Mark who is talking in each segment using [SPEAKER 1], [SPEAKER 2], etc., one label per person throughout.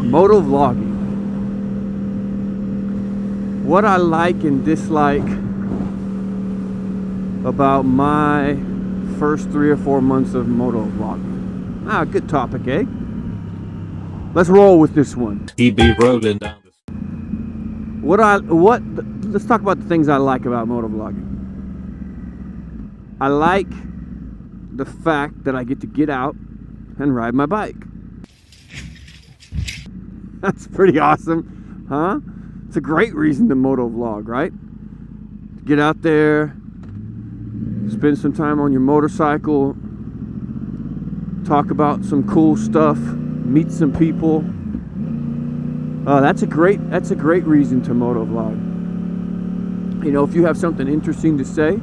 [SPEAKER 1] Motovlogging. What I like and dislike about my first 3 or 4 months of motovlogging. Ah, good topic, eh? Let's roll with this one.
[SPEAKER 2] He be rolling down the...
[SPEAKER 1] Let's talk about the things I like about motovlogging. I like the fact that I get to get out and ride my bike. That's pretty awesome, huh? It's a great reason to motovlog, right? To get out there, spend some time on your motorcycle, talk about some cool stuff, meet some people. That's a great reason to motovlog. You know, if you have something interesting to say,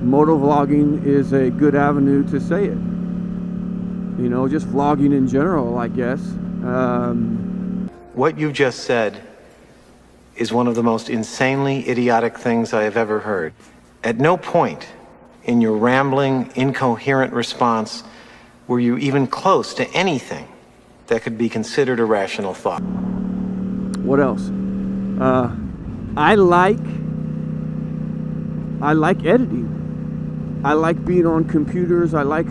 [SPEAKER 1] motovlogging is a good avenue to say it. You know, just vlogging in general, I guess.
[SPEAKER 3] What you just said is one of the most insanely idiotic things I have ever heard. At no point in your rambling, incoherent response were you even close to anything that could be considered a rational thought.
[SPEAKER 1] What else? I like editing. I like being on computers. I like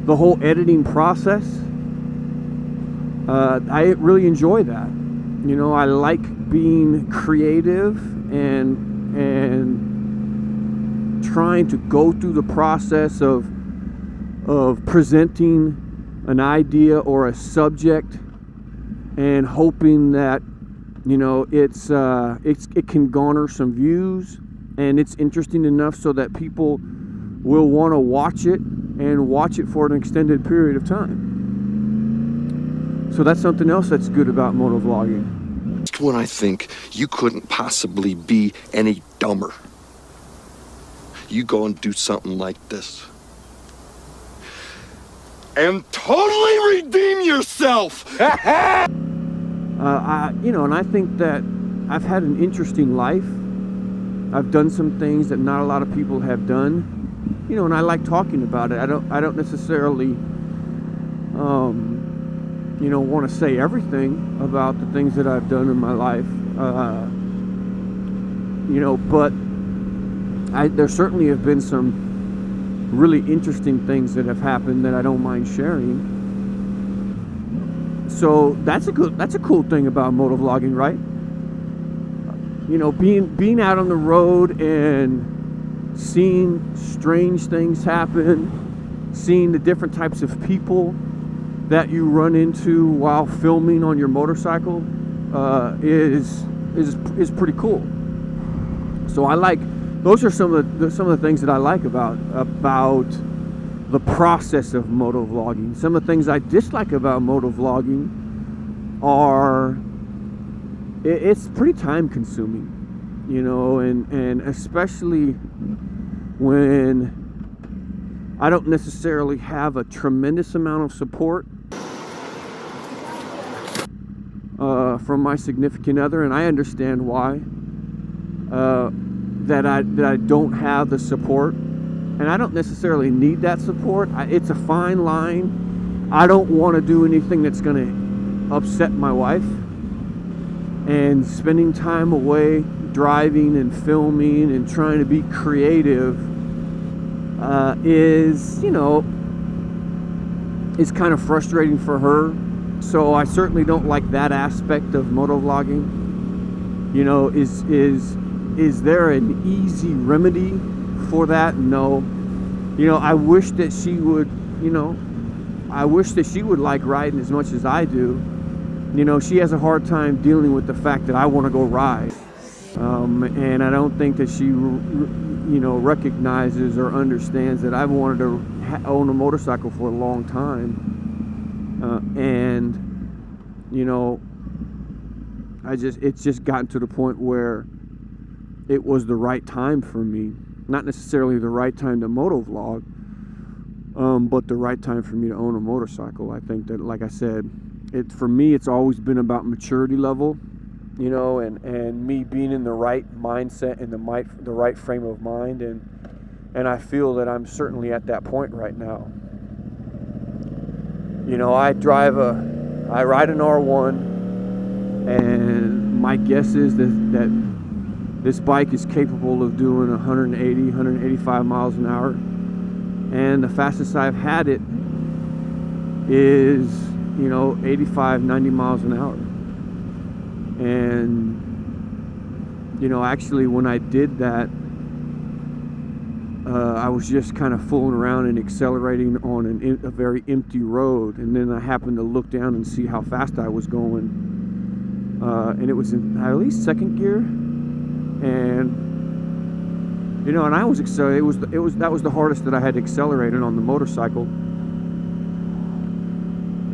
[SPEAKER 1] the whole editing process. I really enjoy that. You know, I like being creative and trying to go through the process of presenting an idea or a subject and hoping that, you know, it can garner some views and it's interesting enough so that people will want to watch it and watch it for an extended period of time. So that's something else that's good about motovlogging.
[SPEAKER 4] When I think you couldn't possibly be any dumber. You go and do something like this and totally redeem yourself.
[SPEAKER 1] You know, and I think that I've had an interesting life. I've done some things that not a lot of people have done. You know, and I like talking about it. I don't necessarily, you know, want to say everything about the things that I've done in my life. You know, but there certainly have been some really interesting things that have happened that I don't mind sharing. So that's a cool thing about motovlogging, right? You know, being out on the road and seeing strange things happen, seeing the different types of people that you run into while filming on your motorcycle is pretty cool. So I like, those are some of the things that I like about the process of motovlogging. Some of the things I dislike about motovlogging are it's pretty time consuming, you know, and especially when I don't necessarily have a tremendous amount of support from my significant other, and I understand why. That I don't have the support, and I don't necessarily need that support. It's a fine line. I don't want to do anything that's going to upset my wife, and spending time away driving and filming and trying to be creative is, you know, is kind of frustrating for her. So I certainly don't like that aspect of motovlogging. You know, is there an easy remedy for that? No. You know, I wish that she would, you know, I wish that she would like riding as much as I do. You know, she has a hard time dealing with the fact that I want to go ride. And I don't think that she, you know, recognizes or understands that I've wanted to own a motorcycle for a long time. And, you know, it's just gotten to the point where it was the right time for me. Not necessarily the right time to motovlog, but the right time for me to own a motorcycle. I think that, like I said, for me, it's always been about maturity level. you know, and me being in the right mindset and the right frame of mind, and I feel that I'm certainly at that point right now. You know, I ride an R1, and my guess is that this bike is capable of doing 180, 185 miles an hour, and the fastest I've had it is, you know, 85, 90 miles an hour. And, you know, actually when I did that, I was just kind of fooling around and accelerating on a very empty road, and then I happened to look down and see how fast I was going, and it was in at least second gear, and you know, and I was accelerating. That was the hardest that I had accelerated on the motorcycle,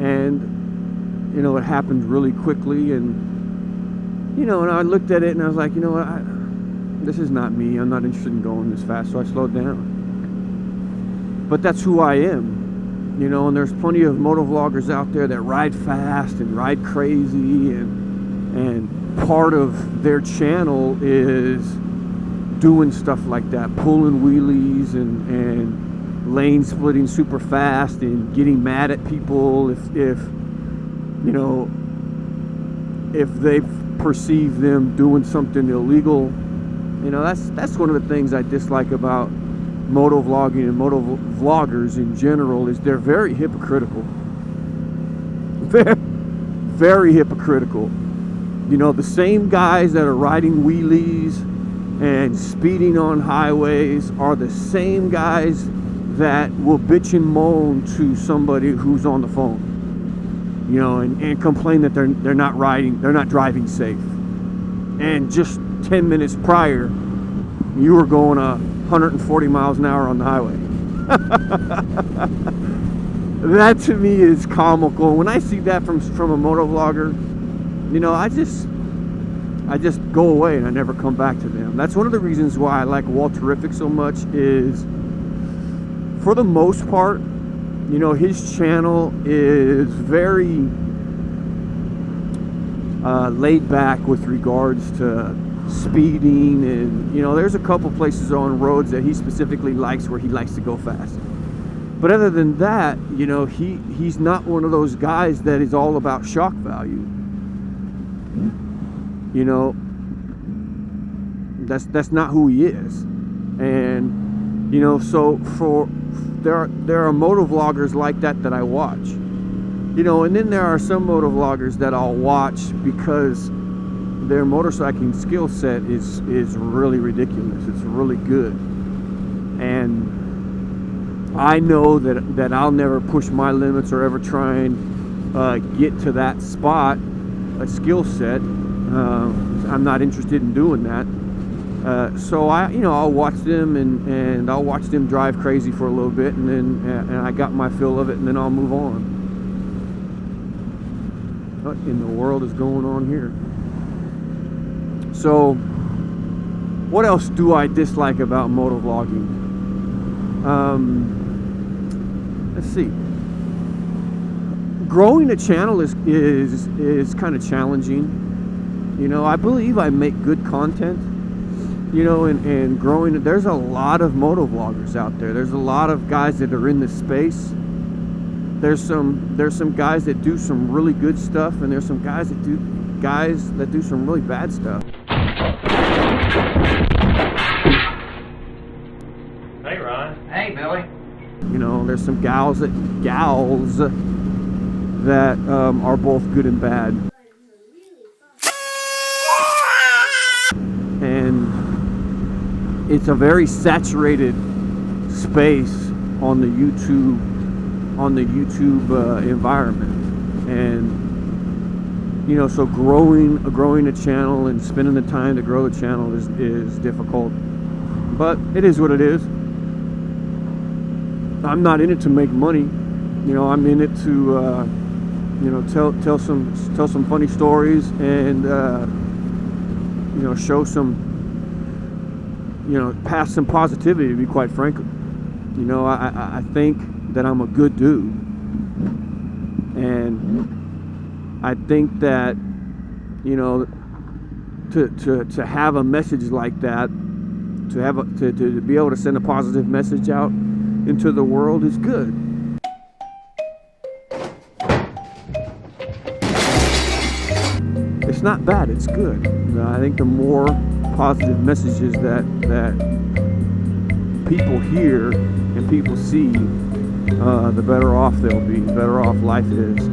[SPEAKER 1] and you know, it happened really quickly, and you know, and I looked at it and I was like, you know what, this is not me. I'm not interested in going this fast, so I slowed down. But that's who I am, you know, and there's plenty of motovloggers out there that ride fast and ride crazy, and part of their channel is doing stuff like that, pulling wheelies and lane splitting super fast and getting mad at people if you know, if they perceive them doing something illegal. You know, that's one of the things I dislike about motovlogging and motovloggers in general, is they're very hypocritical. Very hypocritical. You know, the same guys that are riding wheelies and speeding on highways are the same guys that will bitch and moan to somebody who's on the phone, you know, and complain that they're not driving safe. And just 10 minutes prior, you were going 140 miles an hour on the highway. That to me is comical. When I see that from a motovlogger, you know, I just go away and I never come back to them. That's one of the reasons why I like Walterific so much, is for the most part, you know, his channel is very laid back with regards to speeding, and you know, there's a couple places on roads that he specifically likes where he likes to go fast. But other than that, you know, he's not one of those guys that is all about shock value. You know, that's not who he is. And you know, so there are motovloggers like that I watch. You know, and then there are some motovloggers that I'll watch because their motorcycling skill set is really ridiculous. It's really good. And I know that I'll never push my limits or ever try and get to that spot, a skill set. I'm not interested in doing that. So I'll watch them and I'll watch them drive crazy for a little bit, and then I got my fill of it, and then I'll move on. What in the world is going on here? So, what else do I dislike about motovlogging? Let's see. Growing a channel is kind of challenging. You know, I believe I make good content. You know, and growing, there's a lot of motovloggers out there. There's a lot of guys that are in this space. There's some guys that do some really good stuff, and there's some guys that do some really bad stuff.
[SPEAKER 2] Hey, Ron. Hey, Billy.
[SPEAKER 1] You know, there's some gals that are both good and bad. And it's a very saturated space on the YouTube environment. And you know, so growing a channel and spending the time to grow the channel is difficult, but it is what it is. I'm not in it to make money. You know, I'm in it to you know, tell some funny stories and you know, show some, you know, pass some positivity, to be quite frank. You know, I think that I'm a good dude, and I think that, you know, to have a message like that, to be able to send a positive message out into the world is good. It's not bad, it's good. I think the more positive messages that people hear and people see, the better off they'll be, the better off life is.